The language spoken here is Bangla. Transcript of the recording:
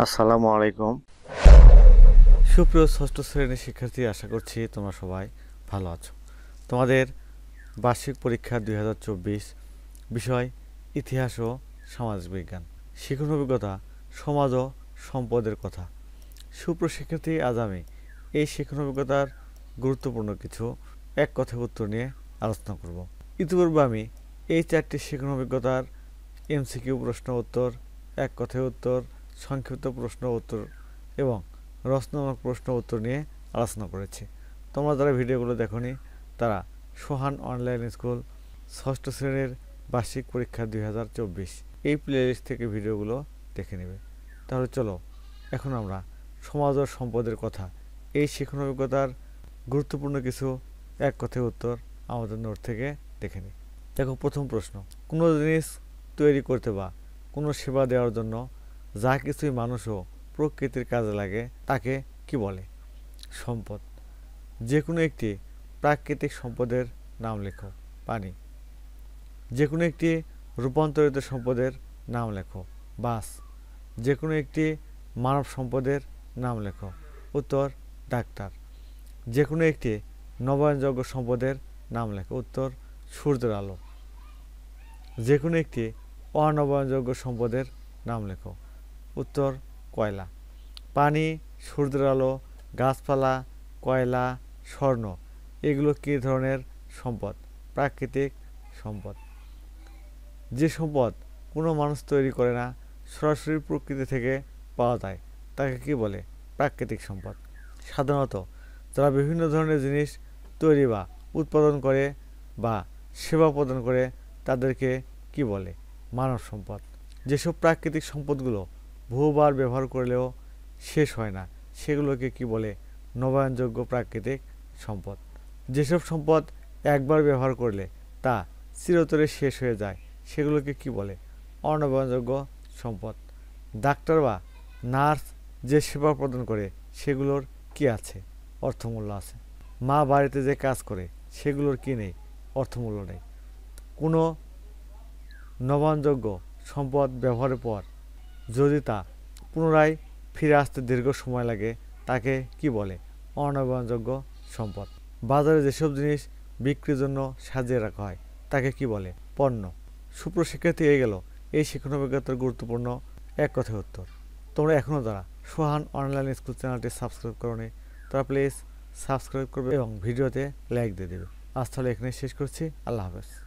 আসসালামু আলাইকুম। সুপ্রিয় ষষ্ঠ শ্রেণীর শিক্ষার্থী, আশা করছি তোমরা সবাই ভালো আছো। তোমাদের বার্ষিক পরীক্ষা 2024 বিষয় ইতিহাস ও সামাজিক বিজ্ঞান, শিক্ষণ অভিজ্ঞতা, সমাজ ও সম্পদের কথা। সুপ্রিয় শিক্ষার্থী, আজ আমি এই শিক্ষণ অভিজ্ঞতার গুরুত্বপূর্ণ কিছু এক কথায় উত্তর নিয়ে আলোচনা করব। ইতিপূর্বে আমি এই চারটি শিক্ষণ অভিজ্ঞতার এমসিকিউ প্রশ্ন উত্তর, এক কথায় উত্তর, সংক্ষিপ্ত প্রশ্ন উত্তর এবং রচনামূলক প্রশ্ন উত্তর নিয়ে আলোচনা করেছি। তোমরা যারা ভিডিওগুলো দেখোনি তারা সোহান অনলাইন স্কুল ষষ্ঠ শ্রেণীর বার্ষিক পরীক্ষা 2024 এই প্লেলিস্ট থেকে ভিডিওগুলো দেখে নেবে। তাহলে চলো এখন আমরা সমাজ ও সম্পদের কথা এই শিক্ষণ অভিজ্ঞতার গুরুত্বপূর্ণ কিছু এক কথায় উত্তর আমাদের নোট থেকে দেখে নিই। দেখো, প্রথম প্রশ্ন, কোনো জিনিস তৈরি করতে বা কোনো সেবা দেওয়ার জন্য যা কিছুই মানুষ ও প্রকৃতির কাজে লাগে তাকে কি বলে? সম্পদ। যে কোনো একটি প্রাকৃতিক সম্পদের নাম লেখো। পানি। যে কোনো একটি রূপান্তরিত সম্পদের নাম লেখো। বাস। যে কোনো একটি মানব সম্পদের নাম লেখো। উত্তর, ডাক্তার। যে কোনো একটি নবায়নযোগ্য সম্পদের নাম লেখো। উত্তর, সূর্যের আলো। যে কোনো একটি অনবায়নযোগ্য সম্পদের নাম লেখো। উত্তর, কয়লা। পানি, সূর্যের আলো, গাছপালা, কয়লা, স্বর্ণ এগুলো কী ধরনের সম্পদ? প্রাকৃতিক সম্পদ। যে সম্পদ কোনো মানুষ তৈরি করে না, সরাসরি প্রকৃতি থেকে পাওয়া যায় তাকে কি বলে? প্রাকৃতিক সম্পদ। সাধারণত যারা বিভিন্ন ধরনের জিনিস তৈরি বা উৎপাদন করে বা সেবা প্রদান করে তাদেরকে কি বলে? মানব সম্পদ। যেসব প্রাকৃতিক সম্পদগুলো বহুবার ব্যবহার করলেও শেষ হয় না সেগুলোকে কি বলে? নবায়নযোগ্য প্রাকৃতিক সম্পদ। যেসব সম্পদ একবার ব্যবহার করলে তা চিরতরে শেষ হয়ে যায় সেগুলোকে কি বলে? অনবায়নযোগ্য সম্পদ। ডাক্তার বা নার্স যে সেবা প্রদান করে সেগুলোর কি আছে? অর্থমূল্য আছে। মা বাড়িতে যে কাজ করে সেগুলোর কি নেই? অর্থমূল্য নেই। কোনো নবায়নযোগ্য সম্পদ ব্যবহারের পর যদি তা পুনরায় ফিরে আসতে দীর্ঘ সময় লাগে তাকে কি বলে? অনবায়নযোগ্য সম্পদ। বাজারে যেসব জিনিস বিক্রির জন্য সাজিয়ে রাখা হয় তাকে কি বলে? পণ্য। সুপ্রশিক্ষার্থী, হয়ে গেল এই শিক্ষণ অভিজ্ঞতার গুরুত্বপূর্ণ এক কথায় উত্তর। তোমরা এখনও যারা সোহান অনলাইন স্কুল চ্যানেলটি সাবস্ক্রাইব করোনি তারা প্লিজ সাবস্ক্রাইব করবে এবং ভিডিওতে লাইক দিয়ে দেবে। আজ তাহলে এখানে শেষ করছি। আল্লাহ হাফেজ।